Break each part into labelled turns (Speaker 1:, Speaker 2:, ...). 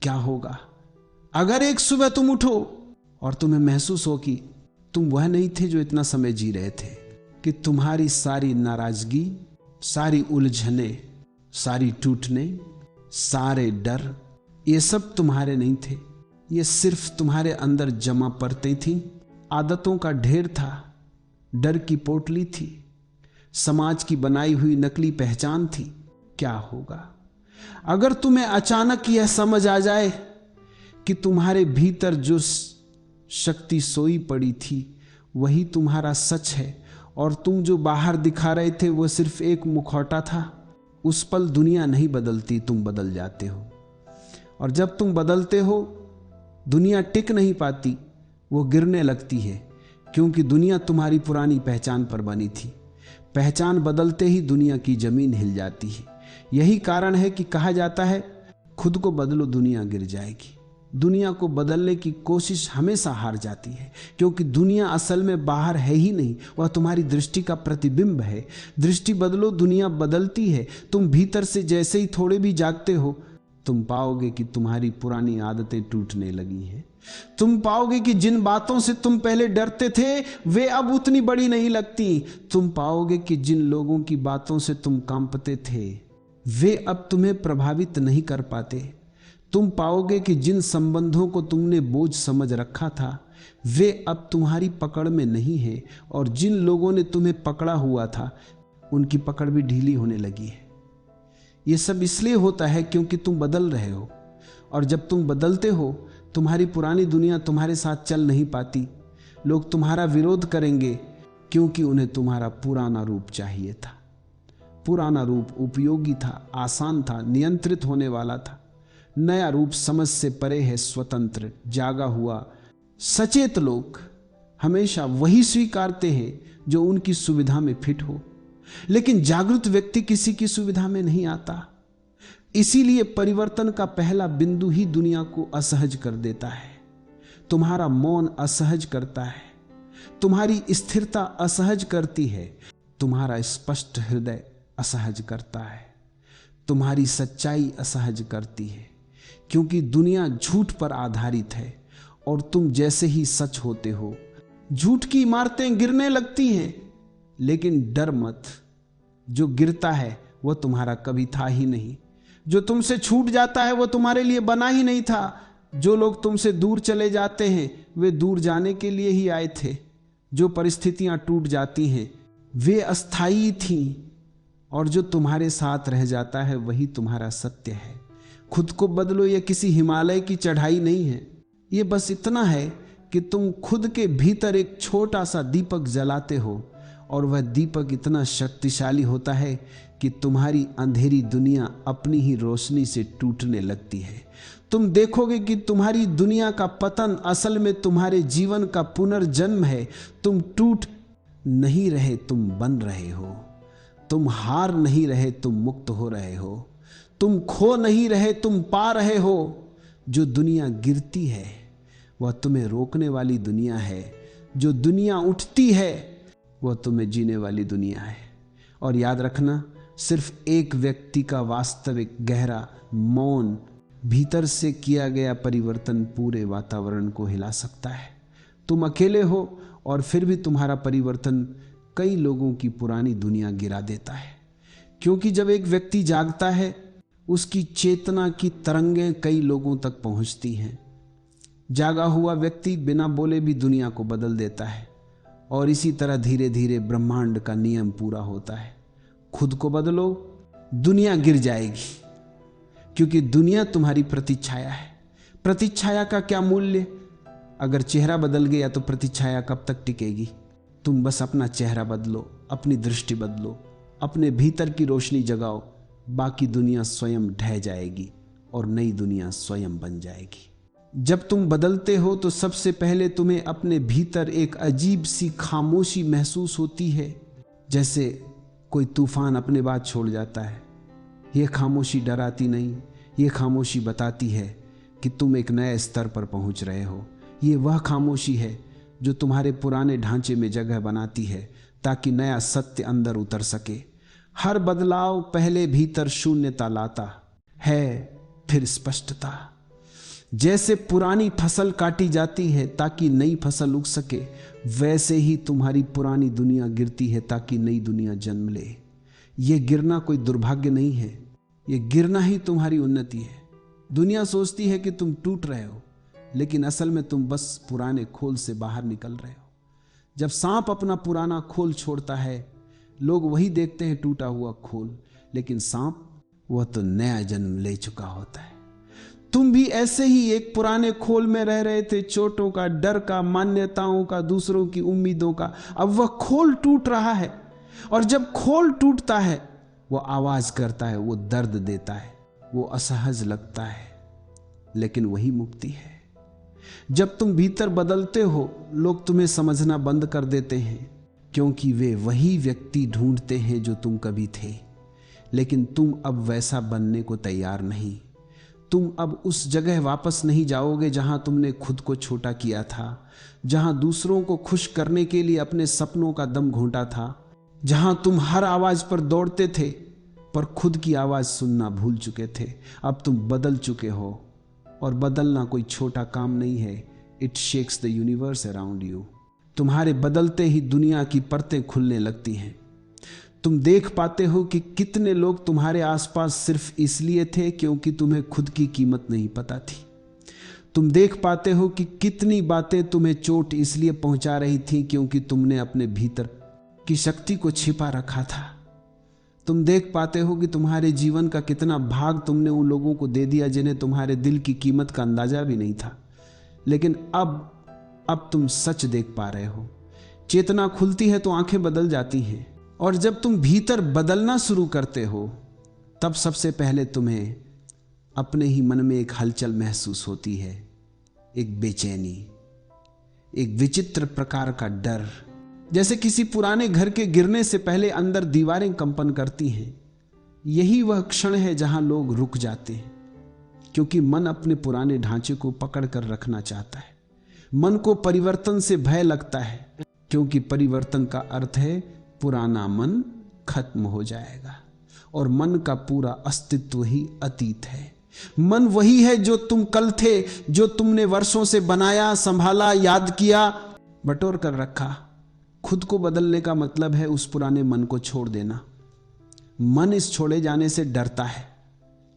Speaker 1: क्या होगा अगर एक सुबह तुम उठो और तुम्हें महसूस हो कि तुम वह नहीं थे जो इतना समय जी रहे थे, कि तुम्हारी सारी नाराजगी, सारी उलझने, सारी टूटने, सारे डर, ये सब तुम्हारे नहीं थे, ये सिर्फ तुम्हारे अंदर जमा परतें थीं, आदतों का ढेर था, डर की पोटली थी, समाज की बनाई हुई नकली पहचान थी। क्या होगा अगर तुम्हें अचानक यह समझ आ जाए कि तुम्हारे भीतर जो शक्ति सोई पड़ी थी वही तुम्हारा सच है और तुम जो बाहर दिखा रहे थे वो सिर्फ एक मुखौटा था। उस पल दुनिया नहीं बदलती, तुम बदल जाते हो। और जब तुम बदलते हो दुनिया टिक नहीं पाती, वो गिरने लगती है, क्योंकि दुनिया तुम्हारी पुरानी पहचान पर बनी थी। पहचान बदलते ही दुनिया की जमीन हिल जाती है। यही कारण है कि कहा जाता है खुद को बदलो दुनिया गिर जाएगी। दुनिया को बदलने की कोशिश हमेशा हार जाती है, क्योंकि दुनिया असल में बाहर है ही नहीं, वह तुम्हारी दृष्टि का प्रतिबिंब है। दृष्टि बदलो दुनिया बदलती है। तुम भीतर से जैसे ही थोड़े भी जागते हो तुम पाओगे कि तुम्हारी पुरानी आदतें टूटने लगी हैं। तुम पाओगे कि जिन बातों से तुम पहले डरते थे वे अब उतनी बड़ी नहीं लगती। तुम पाओगे कि जिन लोगों की बातों से तुम कांपते थे वे अब तुम्हें प्रभावित नहीं कर पाते। तुम पाओगे कि जिन संबंधों को तुमने बोझ समझ रखा था वे अब तुम्हारी पकड़ में नहीं है, और जिन लोगों ने तुम्हें पकड़ा हुआ था उनकी पकड़ भी ढीली होने लगी है। यह सब इसलिए होता है क्योंकि तुम बदल रहे हो, और जब तुम बदलते हो तुम्हारी पुरानी दुनिया तुम्हारे साथ चल नहीं पाती। लोग तुम्हारा विरोध करेंगे क्योंकि उन्हें तुम्हारा पुराना रूप चाहिए था। पुराना रूप उपयोगी था, आसान था, नियंत्रित होने वाला था। नया रूप समझ से परे है, स्वतंत्र, जागा हुआ। सचेत लोग हमेशा वही स्वीकारते हैं जो उनकी सुविधा में फिट हो, लेकिन जागृत व्यक्ति किसी की सुविधा में नहीं आता। इसीलिए परिवर्तन का पहला बिंदु ही दुनिया को असहज कर देता है। तुम्हारा मौन असहज करता है, तुम्हारी स्थिरता असहज करती है, तुम्हारा स्पष्ट हृदय असहज करता है, तुम्हारी सच्चाई असहज करती है, क्योंकि दुनिया झूठ पर आधारित है और तुम जैसे ही सच होते हो झूठ की इमारतें गिरने लगती हैं। लेकिन डर मत, जो गिरता है वो तुम्हारा कभी था ही नहीं। जो तुमसे छूट जाता है वो तुम्हारे लिए बना ही नहीं था। जो लोग तुमसे दूर चले जाते हैं वे दूर जाने के लिए ही आए थे। जो परिस्थितियां टूट जाती हैं वे अस्थायी थीं, और जो तुम्हारे साथ रह जाता है वही तुम्हारा सत्य है। खुद को बदलो, यह किसी हिमालय की चढ़ाई नहीं है। यह बस इतना है कि तुम खुद के भीतर एक छोटा सा दीपक जलाते हो, और वह दीपक इतना शक्तिशाली होता है कि तुम्हारी अंधेरी दुनिया अपनी ही रोशनी से टूटने लगती है। तुम देखोगे कि तुम्हारी दुनिया का पतन असल में तुम्हारे जीवन का पुनर्जन्म है। तुम टूट नहीं रहे, तुम बन रहे हो। तुम हार नहीं रहे, तुम मुक्त हो रहे हो। तुम खो नहीं रहे, तुम पा रहे हो। जो दुनिया गिरती है वह तुम्हें रोकने वाली दुनिया है, जो दुनिया उठती है वह तुम्हें जीने वाली दुनिया है। और याद रखना, सिर्फ एक व्यक्ति का वास्तविक गहरा मौन भीतर से किया गया परिवर्तन पूरे वातावरण को हिला सकता है। तुम अकेले हो और फिर भी तुम्हारा परिवर्तन कई लोगों की पुरानी दुनिया गिरा देता है, क्योंकि जब एक व्यक्ति जागता है उसकी चेतना की तरंगें कई लोगों तक पहुंचती हैं। जागा हुआ व्यक्ति बिना बोले भी दुनिया को बदल देता है, और इसी तरह धीरे धीरे ब्रह्मांड का नियम पूरा होता है। खुद को बदलो, दुनिया गिर जाएगी, क्योंकि दुनिया तुम्हारी प्रतिच्छाया है। प्रतिच्छाया का क्या मूल्य? अगर चेहरा बदल गया तो प्रतिच्छाया कब तक टिकेगी? तुम बस अपना चेहरा बदलो, अपनी दृष्टि बदलो, अपने भीतर की रोशनी जगाओ, बाकी दुनिया स्वयं ढह जाएगी और नई दुनिया स्वयं बन जाएगी। जब तुम बदलते हो तो सबसे पहले तुम्हें अपने भीतर एक अजीब सी खामोशी महसूस होती है, जैसे कोई तूफान अपने बाद छोड़ जाता है। यह खामोशी डराती नहीं, यह खामोशी बताती है कि तुम एक नए स्तर पर पहुंच रहे हो। ये वह खामोशी है जो तुम्हारे पुराने ढांचे में जगह बनाती है, ताकि नया सत्य अंदर उतर सके। हर बदलाव पहले भीतर शून्यता लाता है, फिर स्पष्टता। जैसे पुरानी फसल काटी जाती है ताकि नई फसल उग सके, वैसे ही तुम्हारी पुरानी दुनिया गिरती है ताकि नई दुनिया जन्म ले। यह गिरना कोई दुर्भाग्य नहीं है, यह गिरना ही तुम्हारी उन्नति है। दुनिया सोचती है कि तुम टूट रहे हो, लेकिन असल में तुम बस पुराने खोल से बाहर निकल रहे हो। जब सांप अपना पुराना खोल छोड़ता है, लोग वही देखते हैं टूटा हुआ खोल, लेकिन सांप वह तो नया जन्म ले चुका होता है। तुम भी ऐसे ही एक पुराने खोल में रह रहे थे, चोटों का, डर का, मान्यताओं का, दूसरों की उम्मीदों का। अब वह खोल टूट रहा है, और जब खोल टूटता है वो आवाज करता है, वो दर्द देता है, वो असहज लगता है, लेकिन वही मुक्ति है। जब तुम भीतर बदलते हो, लोग तुम्हें समझना बंद कर देते हैं, क्योंकि वे वही व्यक्ति ढूंढते हैं जो तुम कभी थे। लेकिन तुम अब वैसा बनने को तैयार नहीं। तुम अब उस जगह वापस नहीं जाओगे जहां तुमने खुद को छोटा किया था, जहां दूसरों को खुश करने के लिए अपने सपनों का दम घोंटा था, जहां तुम हर आवाज पर दौड़ते थे पर खुद की आवाज सुनना भूल चुके थे। अब तुम बदल चुके हो, और बदलना कोई छोटा काम नहीं है। It shakes the universe around you. तुम्हारे बदलते ही दुनिया की परतें खुलने लगती हैं। तुम देख पाते हो कि कितने लोग तुम्हारे आसपास सिर्फ इसलिए थे क्योंकि तुम्हें खुद की कीमत नहीं पता थी। तुम देख पाते हो कि कितनी बातें तुम्हें चोट इसलिए पहुंचा रही थी क्योंकि तुमने अपने भीतर की शक्ति को छिपा रखा था। तुम देख पाते हो कि तुम्हारे जीवन का कितना भाग तुमने उन लोगों को दे दिया जिन्हें तुम्हारे दिल की कीमत का अंदाजा भी नहीं था। लेकिन अब तुम सच देख पा रहे हो। चेतना खुलती है तो आंखें बदल जाती हैं, और जब तुम भीतर बदलना शुरू करते हो, तब सबसे पहले तुम्हें अपने ही मन में एक हलचल महसूस होती है, एक बेचैनी, एक विचित्र प्रकार का डर। जैसे किसी पुराने घर के गिरने से पहले अंदर दीवारें कंपन करती हैं। यही वह क्षण है जहां लोग रुक जाते हैं, क्योंकि मन अपने पुराने ढांचे को पकड़ कर रखना चाहता है। मन को परिवर्तन से भय लगता है, क्योंकि परिवर्तन का अर्थ है पुराना मन खत्म हो जाएगा, और मन का पूरा अस्तित्व ही अतीत है। मन वही है जो तुम कल थे, जो तुमने वर्षों से बनाया, संभाला, याद किया, बटोर कर रखा। खुद को बदलने का मतलब है उस पुराने मन को छोड़ देना। मन इस छोड़े जाने से डरता है।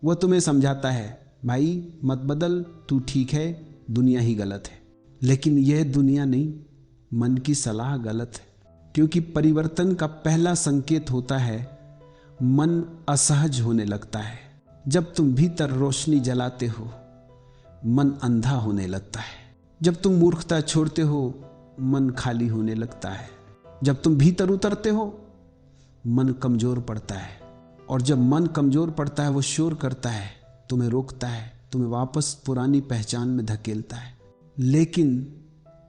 Speaker 1: वह तुम्हें समझाता है, भाई मत बदल, तू ठीक है, दुनिया ही गलत है। लेकिन यह दुनिया नहीं, मन की सलाह गलत है, क्योंकि परिवर्तन का पहला संकेत होता है मन असहज होने लगता है। जब तुम भीतर रोशनी जलाते हो, मन अंधा होने लगता है। जब तुम मूर्खता छोड़ते हो, मन खाली होने लगता है। जब तुम भीतर उतरते हो, मन कमजोर पड़ता है, और जब मन कमजोर पड़ता है वो शोर करता है, तुम्हें रोकता है, तुम्हें वापस पुरानी पहचान में धकेलता है। लेकिन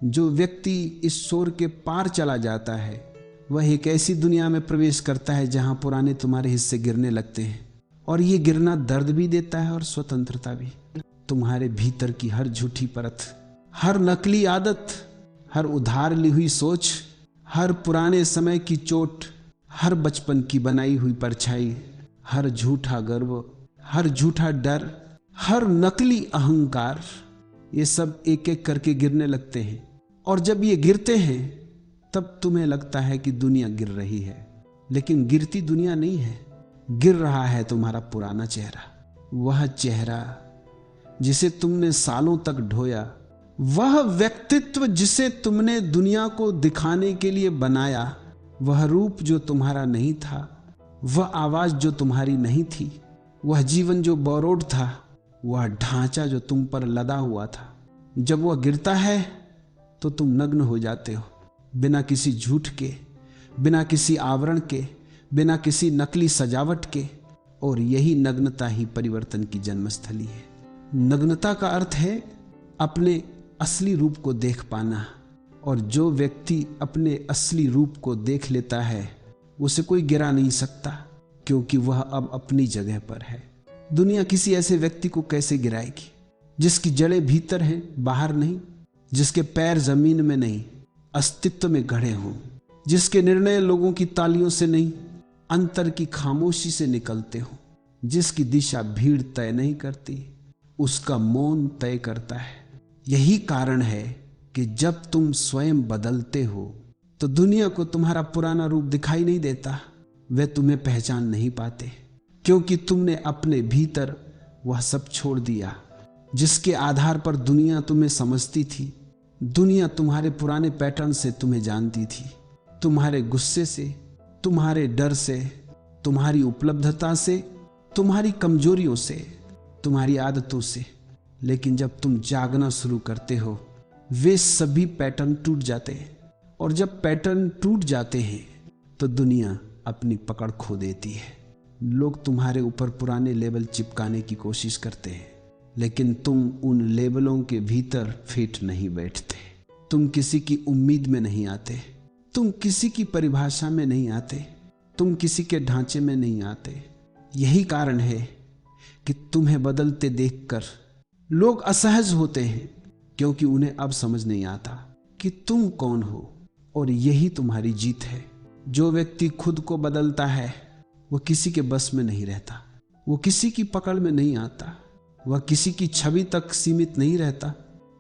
Speaker 1: जो व्यक्ति इस शोर के पार चला जाता है, वह एक ऐसी दुनिया में प्रवेश करता है जहां पुराने तुम्हारे हिस्से गिरने लगते हैं, और ये गिरना दर्द भी देता है और स्वतंत्रता भी। तुम्हारे भीतर की हर झूठी परत, हर नकली आदत, हर उधार ली हुई सोच, हर पुराने समय की चोट, हर बचपन की बनाई हुई परछाई, हर झूठा गर्व, हर झूठा डर, हर नकली अहंकार, ये सब एक एक करके गिरने लगते हैं। और जब ये गिरते हैं तब तुम्हें लगता है कि दुनिया गिर रही है, लेकिन गिरती दुनिया नहीं है, गिर रहा है तुम्हारा पुराना चेहरा। वह चेहरा जिसे तुमने सालों तक ढोया, वह व्यक्तित्व जिसे तुमने दुनिया को दिखाने के लिए बनाया, वह रूप जो तुम्हारा नहीं था, वह आवाज जो तुम्हारी नहीं थी, वह जीवन जो बोरोड था, वह ढांचा जो तुम पर लदा हुआ था। जब वह गिरता है तो तुम नग्न हो जाते हो, बिना किसी झूठ के, बिना किसी आवरण के, बिना किसी नकली सजावट के। और यही नग्नता ही परिवर्तन की जन्मस्थली है। नग्नता का अर्थ है अपने असली रूप को देख पाना, और जो व्यक्ति अपने असली रूप को देख लेता है उसे कोई गिरा नहीं सकता, क्योंकि वह अब अपनी जगह पर है। दुनिया किसी ऐसे व्यक्ति को कैसे गिराएगी जिसकी जड़ें भीतर हैं, बाहर नहीं, जिसके पैर जमीन में नहीं, अस्तित्व में गढ़े हों, जिसके निर्णय लोगों की तालियों से नहीं, अंतर की खामोशी से निकलते हों, जिसकी दिशा भीड़ तय नहीं करती, उसका मौन तय करता है। यही कारण है कि जब तुम स्वयं बदलते हो तो दुनिया को तुम्हारा पुराना रूप दिखाई नहीं देता, वे तुम्हें पहचान नहीं पाते, क्योंकि तुमने अपने भीतर वह सब छोड़ दिया जिसके आधार पर दुनिया तुम्हें समझती थी। दुनिया तुम्हारे पुराने पैटर्न से तुम्हें जानती थी, तुम्हारे गुस्से से, तुम्हारे डर से, तुम्हारी उपलब्धता से, तुम्हारी कमजोरियों से, तुम्हारी आदतों से। लेकिन जब तुम जागना शुरू करते हो वे सभी पैटर्न टूट जाते हैं, और जब पैटर्न टूट जाते हैं तो दुनिया अपनी पकड़ खो देती है। लोग तुम्हारे ऊपर पुराने लेबल चिपकाने की कोशिश करते हैं, लेकिन तुम उन लेबलों के भीतर फिट नहीं बैठते। तुम किसी की उम्मीद में नहीं आते, तुम किसी की परिभाषा में नहीं आते, तुम किसी के ढांचे में नहीं आते। यही कारण है कि तुम्हें बदलते देखकर लोग असहज होते हैं, क्योंकि उन्हें अब समझ नहीं आता कि तुम कौन हो। और यही तुम्हारी जीत है। जो व्यक्ति खुद को बदलता है वह किसी के बस में नहीं रहता, वो किसी की पकड़ में नहीं आता, वह किसी की छवि तक सीमित नहीं रहता।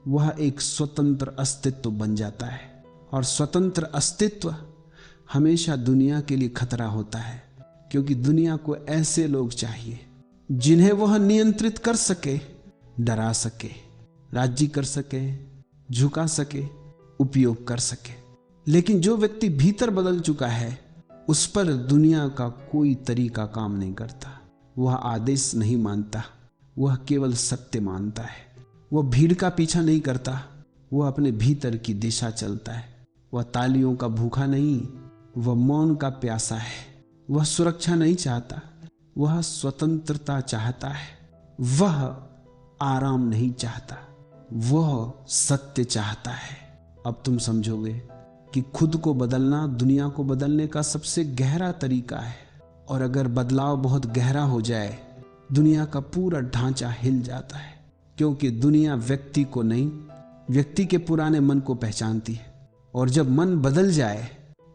Speaker 1: वह एक स्वतंत्र अस्तित्व बन जाता है, और स्वतंत्र अस्तित्व हमेशा दुनिया के लिए खतरा होता है, क्योंकि दुनिया को ऐसे लोग चाहिए जिन्हें वह नियंत्रित कर सके, डरा सके, राजी कर सके, झुका सके, उपयोग कर सके। लेकिन जो व्यक्ति भीतर बदल चुका है उस पर दुनिया का कोई तरीका काम नहीं करता। वह आदेश नहीं मानता, वह केवल सत्य मानता है। वह भीड़ का पीछा नहीं करता, वह अपने भीतर की दिशा चलता है। वह तालियों का भूखा नहीं, वह मौन का प्यासा है। वह सुरक्षा नहीं चाहता, वह स्वतंत्रता चाहता है। वह आराम नहीं चाहता, वह सत्य चाहता है। अब तुम समझोगे कि खुद को बदलना दुनिया को बदलने का सबसे गहरा तरीका है, और अगर बदलाव बहुत गहरा हो जाए दुनिया का पूरा ढांचा हिल जाता है, क्योंकि दुनिया व्यक्ति को नहीं, व्यक्ति के पुराने मन को पहचानती है। और जब मन बदल जाए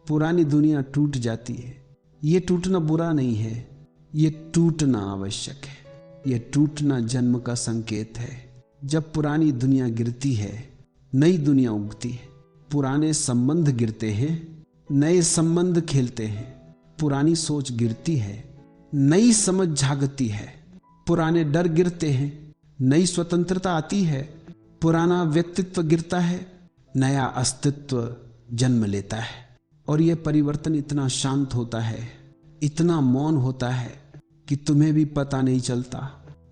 Speaker 1: पुरानी दुनिया टूट जाती है। ये टूटना बुरा नहीं है, ये टूटना आवश्यक है। ये टूटना जन्म का संकेत है। जब पुरानी दुनिया गिरती है नई दुनिया उगती है। पुराने संबंध गिरते हैं, नए संबंध खेलते हैं। पुरानी सोच गिरती है, नई समझ जागती है। पुराने डर गिरते हैं, नई स्वतंत्रता आती है। पुराना व्यक्तित्व गिरता है, नया अस्तित्व जन्म लेता है। और यह परिवर्तन इतना शांत होता है, इतना मौन होता है कि तुम्हें भी पता नहीं चलता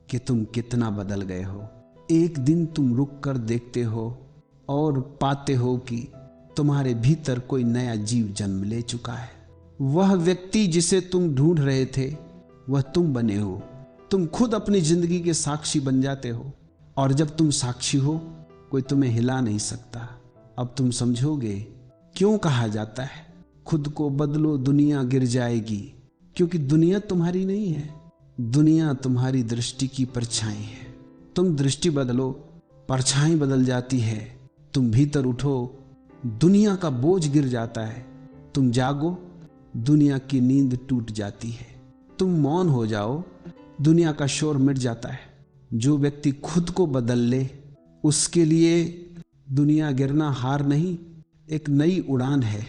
Speaker 1: कि तुम कितना बदल गए हो। एक दिन तुम रुक कर देखते हो और पाते हो कि तुम्हारे भीतर कोई नया जीव जन्म ले चुका है। वह व्यक्ति जिसे तुम ढूंढ रहे थे वह तुम बने हो। तुम खुद अपनी जिंदगी के साक्षी बन जाते हो, और जब तुम साक्षी हो कोई तुम्हें हिला नहीं सकता। अब तुम समझोगे क्यों कहा जाता है खुद को बदलो दुनिया गिर जाएगी। क्योंकि दुनिया तुम्हारी नहीं है, दुनिया तुम्हारी दृष्टि की परछाई है। तुम दृष्टि बदलो, परछाई बदल जाती है। तुम भीतर उठो, दुनिया का बोझ गिर जाता है। तुम जागो, दुनिया की नींद टूट जाती है। तुम मौन हो जाओ, दुनिया का शोर मिट जाता है। जो व्यक्ति खुद को बदल ले उसके लिए दुनिया गिरना हार नहीं, एक नई उड़ान है,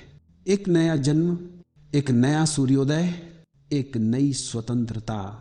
Speaker 1: एक नया जन्म, एक नया सूर्योदय, एक नई स्वतंत्रता।